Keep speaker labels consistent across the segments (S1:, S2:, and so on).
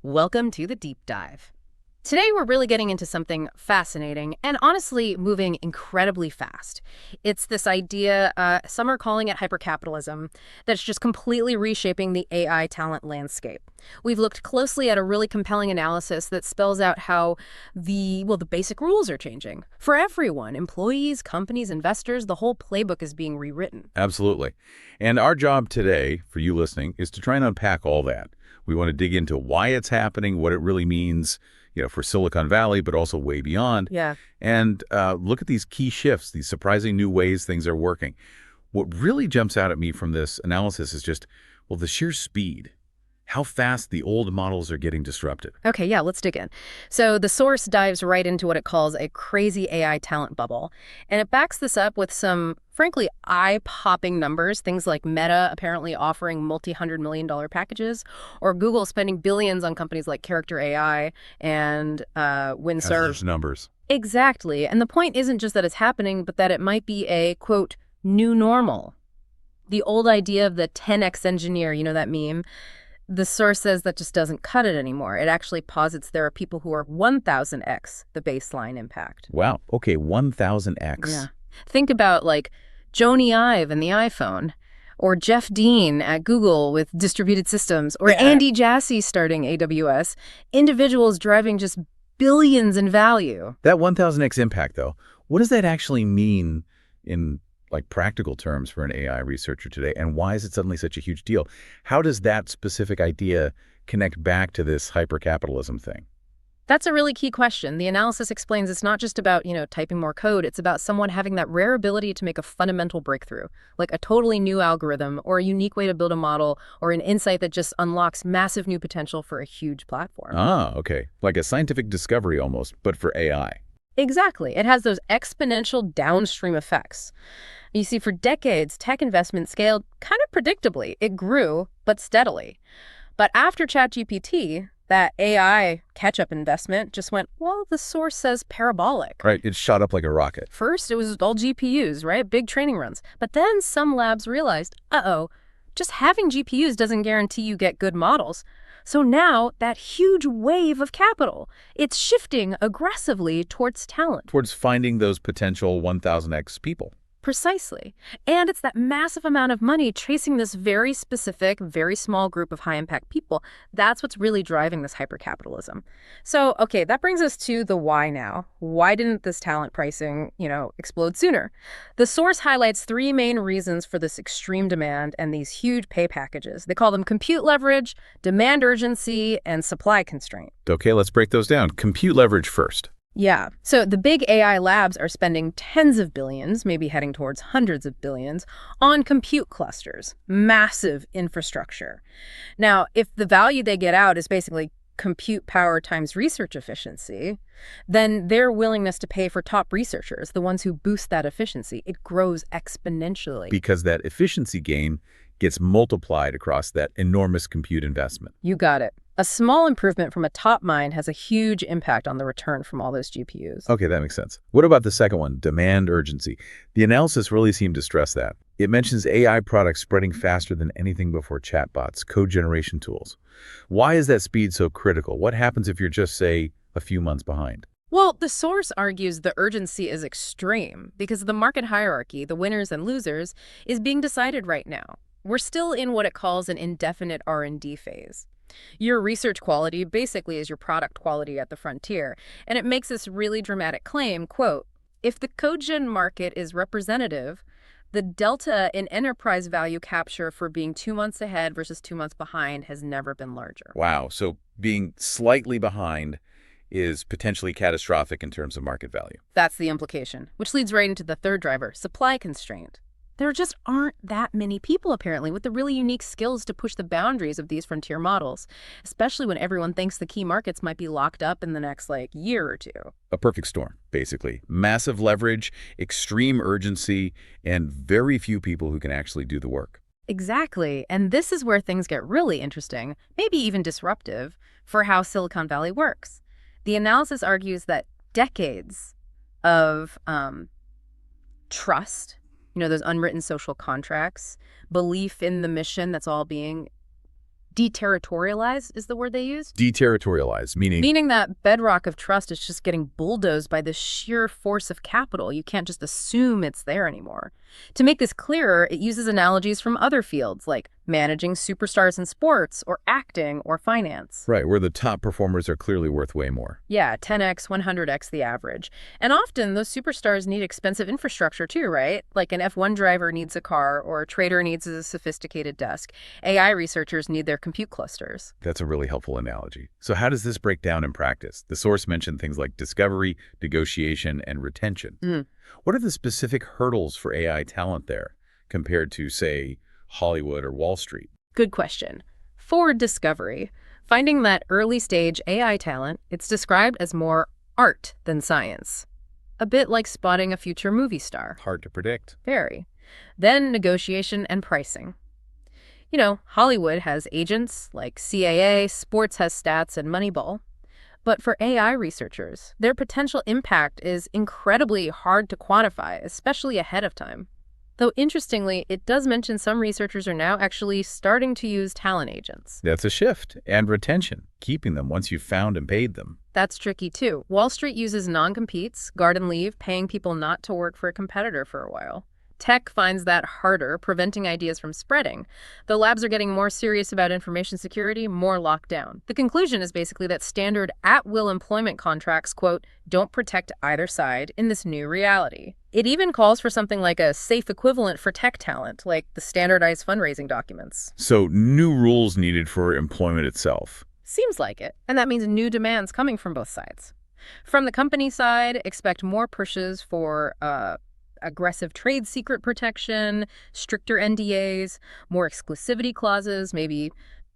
S1: Welcome to the deep dive. Today we're really getting into something fascinating and honestly moving incredibly fast. It's this idea, some are calling it hypercapitalism, that's just completely reshaping the AI talent landscape. We've looked closely at a really compelling analysis that spells out how the basic rules are changing. For everyone, employees, companies, investors, the whole playbook is being rewritten.
S2: Absolutely. And our job today, for you listening, is to try and unpack all that. We want to dig into why it's happening, what it really means, for Silicon Valley, but also way beyond.
S1: Yeah.
S2: And look at these key shifts, these surprising new ways things are working. What really jumps out at me from this analysis is just, the sheer speed, how fast the old models are getting disrupted.
S1: Okay, yeah, let's dig in. So the source dives right into what it calls a crazy AI talent bubble. And it backs this up with some, frankly, eye-popping numbers, things like Meta apparently offering multi-hundred-million-dollar packages, or Google spending billions on companies like Character AI and Windsurf.
S2: Those numbers.
S1: Exactly. And the point isn't just that it's happening, but that it might be a, quote, new normal. The old idea of the 10x engineer, that meme, the source says that just doesn't cut it anymore. It actually posits there are people who are 1,000x the baseline impact.
S2: Wow. Okay, 1,000x.
S1: Yeah. Think about like Joni Ive and the iPhone, or Jeff Dean at Google with distributed systems, or Andy Jassy starting AWS, individuals driving just billions in value.
S2: That 1,000x impact, though, what does that actually mean in practical terms for an AI researcher today, and why is it suddenly such a huge deal? How does that specific idea connect back to this hypercapitalism thing?
S1: That's a really key question. The analysis explains it's not just about, typing more code. It's about someone having that rare ability to make a fundamental breakthrough, like a totally new algorithm or a unique way to build a model or an insight that just unlocks massive new potential for a huge platform.
S2: Ah, okay. Like a scientific discovery almost, but for AI.
S1: Exactly. It has those exponential downstream effects. You see, for decades, tech investment scaled kind of predictably. It grew, but steadily. But after ChatGPT, that AI catch-up investment just went, the source says parabolic.
S2: Right, it shot up like a rocket.
S1: First, it was all GPUs, right? Big training runs. But then some labs realized, just having GPUs doesn't guarantee you get good models. So now, that huge wave of capital, it's shifting aggressively towards talent.
S2: Towards finding those potential 1,000x people.
S1: Precisely. And it's that massive amount of money chasing this very specific, very small group of high-impact people. That's what's really driving this hypercapitalism. So, okay, that brings us to the why now. Why didn't this talent pricing, explode sooner? The source highlights three main reasons for this extreme demand and these huge pay packages. They call them compute leverage, demand urgency, and supply constraint.
S2: Okay, let's break those down. Compute leverage first.
S1: Yeah. So the big AI labs are spending tens of billions, maybe heading towards hundreds of billions, on compute clusters, massive infrastructure. Now, if the value they get out is basically compute power times research efficiency, then their willingness to pay for top researchers, the ones who boost that efficiency, it grows exponentially.
S2: Because that efficiency gain gets multiplied across that enormous compute investment.
S1: You got it. A small improvement from a top mine has a huge impact on the return from all those GPUs.
S2: Okay, that makes sense. What about the second one, demand urgency? The analysis really seemed to stress that. It mentions AI products spreading faster than anything before chatbots, code generation tools. Why is that speed so critical? What happens if you're just, say, a few months behind?
S1: Well, the source argues the urgency is extreme because the market hierarchy, the winners and losers, is being decided right now. We're still in what it calls an indefinite R&D phase. Your research quality basically is your product quality at the frontier, and it makes this really dramatic claim, quote, if the code gen market is representative, the delta in enterprise value capture for being 2 months ahead versus 2 months behind has never been larger.
S2: Wow, so being slightly behind is potentially catastrophic in terms of market value.
S1: That's the implication, which leads right into the third driver, supply constraint. There just aren't that many people, apparently, with the really unique skills to push the boundaries of these frontier models, especially when everyone thinks the key markets might be locked up in the next, year or two.
S2: A perfect storm, basically. Massive leverage, extreme urgency, and very few people who can actually do the work.
S1: Exactly. And this is where things get really interesting, maybe even disruptive, for how Silicon Valley works. The analysis argues that decades of trust, those unwritten social contracts, belief in the mission that's all being Deterritorialize is the word they use.
S2: Deterritorialize, meaning
S1: Meaning that bedrock of trust is just getting bulldozed by the sheer force of capital. You can't just assume it's there anymore. To make this clearer, it uses analogies from other fields like managing superstars in sports or acting or finance.
S2: right, where the top performers are clearly worth way more.
S1: Yeah, 10x, 100x the average. And often those superstars need expensive infrastructure too, right? Like an F1 driver needs a car or a trader needs a sophisticated desk. AI researchers need their compute clusters.
S2: That's a really helpful analogy. So how does this break down in practice? The source mentioned things like discovery, negotiation, and retention. What are the specific hurdles for AI talent there compared to, say, Hollywood or Wall Street?
S1: Good question. For discovery, finding that early-stage AI talent, it's described as more art than science. A bit like spotting a future movie star.
S2: Hard to predict.
S1: Very. Then negotiation and pricing. You know, Hollywood has agents like CAA, sports has stats, and Moneyball. But for AI researchers, their potential impact is incredibly hard to quantify, especially ahead of time. Though interestingly, it does mention some researchers are now actually starting to use talent agents.
S2: That's a shift. And retention, keeping them once you've found and paid them.
S1: That's tricky too. Wall Street uses non-competes, garden leave, paying people not to work for a competitor for a while. Tech finds that harder, preventing ideas from spreading. Though labs are getting more serious about information security, more locked down. The conclusion is basically that standard at-will employment contracts, quote, don't protect either side in this new reality. It even calls for something like a safe equivalent for tech talent, like the standardized fundraising documents.
S2: So new rules needed for employment itself.
S1: Seems like it. And that means new demands coming from both sides. From the company side, expect more pushes for, aggressive trade secret protection, stricter NDAs, more exclusivity clauses, maybe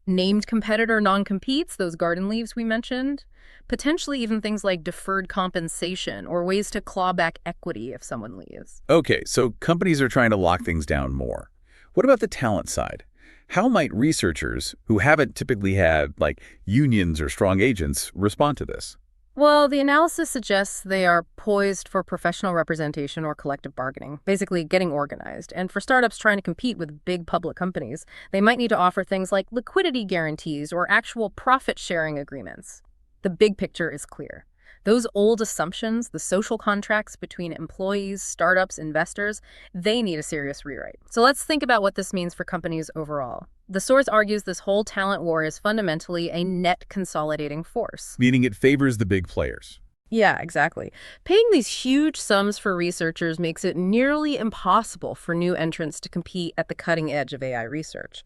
S1: named competitor non-competes, those garden leaves we mentioned. Potentially even things like deferred compensation or ways to claw back equity if someone leaves.
S2: Okay, so companies are trying to lock things down more. What about the talent side? How might researchers who haven't typically had, like, unions or strong agents respond to this?
S1: Well, the analysis suggests they are poised for professional representation or collective bargaining, basically getting organized. And for startups trying to compete with big public companies, they might need to offer things like liquidity guarantees or actual profit-sharing agreements. The big picture is clear. Those old assumptions, the social contracts between employees, startups, investors, they need a serious rewrite. So let's think about what this means for companies overall. The source argues this whole talent war is fundamentally a net consolidating force.
S2: Meaning it favors the big players.
S1: Yeah, exactly. Paying these huge sums for researchers makes it nearly impossible for new entrants to compete at the cutting edge of AI research.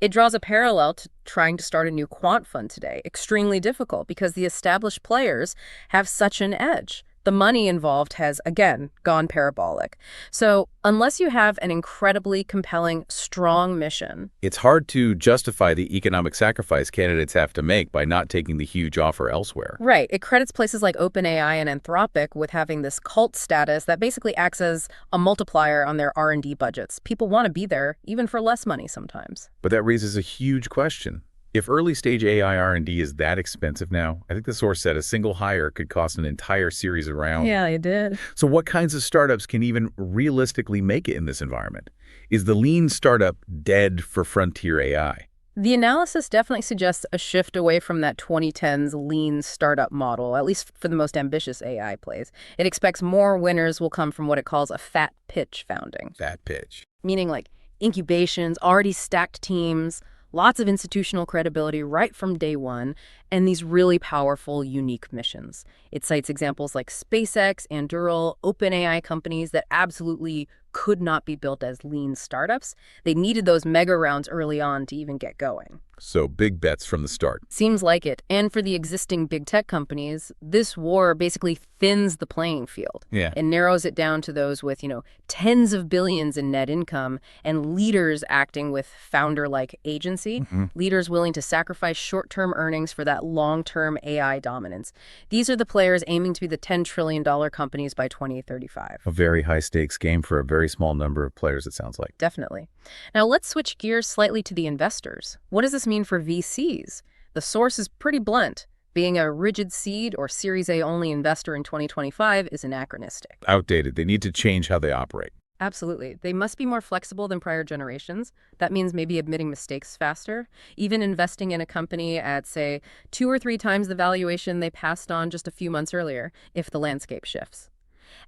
S1: It draws a parallel to trying to start a new quant fund today. Extremely difficult because the established players have such an edge. The money involved has, again, gone parabolic. So unless you have an incredibly compelling, strong mission,
S2: It's hard to justify the economic sacrifice candidates have to make by not taking the huge offer elsewhere.
S1: right, it credits places like OpenAI and Anthropic with having this cult status that basically acts as a multiplier on their R&D budgets. People want to be there, even for less money sometimes.
S2: But that raises a huge question. If early-stage AI R&D is that expensive now, I think the source said a single hire could cost an entire series of rounds.
S1: Yeah, it did.
S2: So what kinds of startups can even realistically make it in this environment? Is the lean startup dead for frontier AI?
S1: The analysis definitely suggests a shift away from that 2010s lean startup model, at least for the most ambitious AI plays. It expects more winners will come from what it calls a fat pitch founding,
S2: That pitch.
S1: meaning like incubations, already stacked teams, lots of institutional credibility right from day one, and these really powerful, unique missions. It cites examples like SpaceX, Anduril, OpenAI companies that absolutely could not be built as lean startups. They needed those mega rounds early on to even get going.
S2: So big bets from the start.
S1: Seems like it. And for the existing big tech companies, this war basically thins the playing field.
S2: Yeah.
S1: It narrows it down to those with, tens of billions in net income and leaders acting with founder-like agency, leaders willing to sacrifice short-term earnings for that long-term AI dominance. These are the players aiming to be the $10 trillion companies by 2035.
S2: A very high-stakes game for a very small number of players, it sounds like.
S1: Definitely. Now let's switch gears slightly to the investors. What does this mean for VCs? The source is pretty blunt. Being a rigid seed or Series A only investor in 2025 is anachronistic.
S2: Outdated. They need to change how they operate.
S1: Absolutely. They must be more flexible than prior generations. That means maybe admitting mistakes faster, even investing in a company at, say, 2 or 3 times the valuation they passed on just a few months earlier, if the landscape shifts.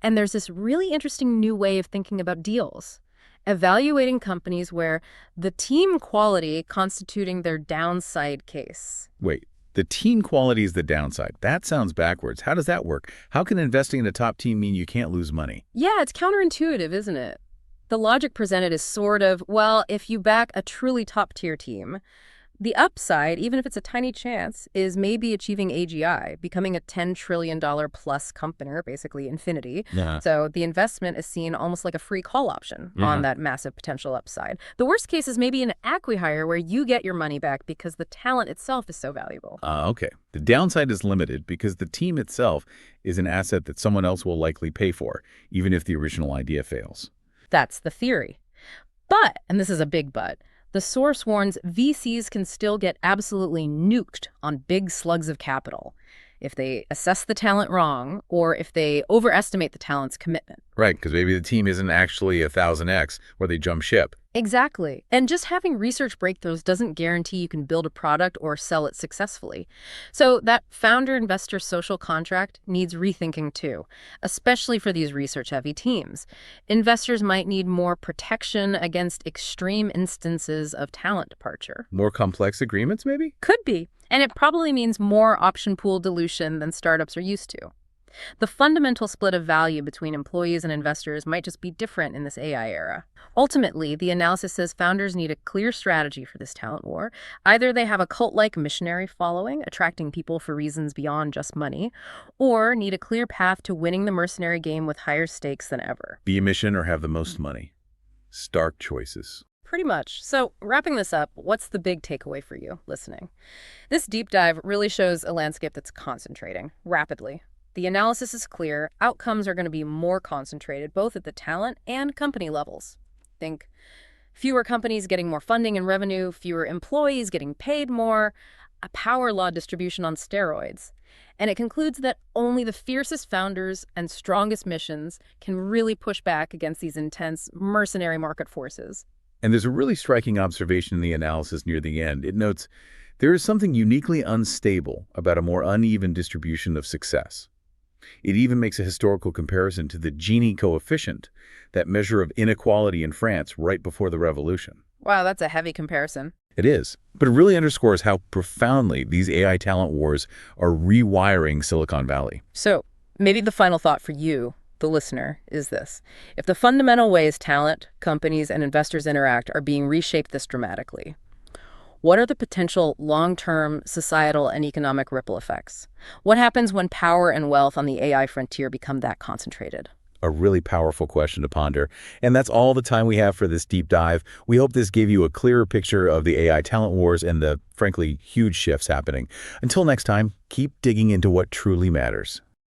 S1: And there's this really interesting new way of thinking about deals, evaluating companies where the team quality constituting their downside case.
S2: Wait, the team quality is the downside. That sounds backwards. How does that work? How can investing in a top team mean you can't lose money?
S1: Yeah, it's counterintuitive, isn't it? The logic presented is sort of, well, if you back a truly top-tier team, the upside, even if it's a tiny chance, is maybe achieving AGI, becoming a $10 trillion plus company, basically infinity.
S2: Yeah.
S1: So the investment is seen almost like a free call option on that massive potential upside. The worst case is maybe an acqui-hire where you get your money back because the talent itself is so valuable.
S2: Okay. The downside is limited because the team itself is an asset that someone else will likely pay for, even if the original idea fails.
S1: That's the theory. But, and this is a big but, the source warns VCs can still get absolutely nuked on big slugs of capital if they assess the talent wrong or if they overestimate the talent's commitment.
S2: Right, because maybe the team isn't actually 1000x where they jump ship.
S1: Exactly. And just having research breakthroughs doesn't guarantee you can build a product or sell it successfully. So that founder-investor social contract needs rethinking too, especially for these research-heavy teams. Investors might need more protection against extreme instances of talent departure.
S2: More complex agreements, maybe?
S1: Could be. And it probably means more option pool dilution than startups are used to. The fundamental split of value between employees and investors might just be different in this AI era. Ultimately, the analysis says founders need a clear strategy for this talent war. Either they have a cult-like missionary following, attracting people for reasons beyond just money, or need a clear path to winning the mercenary game with higher stakes than ever.
S2: Be a mission or have the most money. Stark choices.
S1: Pretty much. So, wrapping this up, what's the big takeaway for you listening? This deep dive really shows a landscape that's concentrating rapidly. The analysis is clear. Outcomes are going to be more concentrated, both at the talent and company levels. Think fewer companies getting more funding and revenue, fewer employees getting paid more, a power law distribution on steroids. And it concludes that only the fiercest founders and strongest missions can really push back against these intense mercenary market forces.
S2: And there's a really striking observation in the analysis near the end. It notes there is something uniquely unstable about a more uneven distribution of success. It even makes a historical comparison to the Gini coefficient, that measure of inequality in France right before the revolution.
S1: Wow, that's a heavy comparison.
S2: It is, but it really underscores how profoundly these AI talent wars are rewiring Silicon Valley.
S1: So maybe the final thought for you, the listener, is this. If the fundamental ways talent, companies, and investors interact are being reshaped this dramatically, what are the potential long-term societal and economic ripple effects? What happens when power and wealth on the AI frontier become that concentrated?
S2: A really powerful question to ponder. And that's all the time we have for this deep dive. We hope this gave you a clearer picture of the AI talent wars and the, frankly, huge shifts happening. Until next time, keep digging into what truly matters.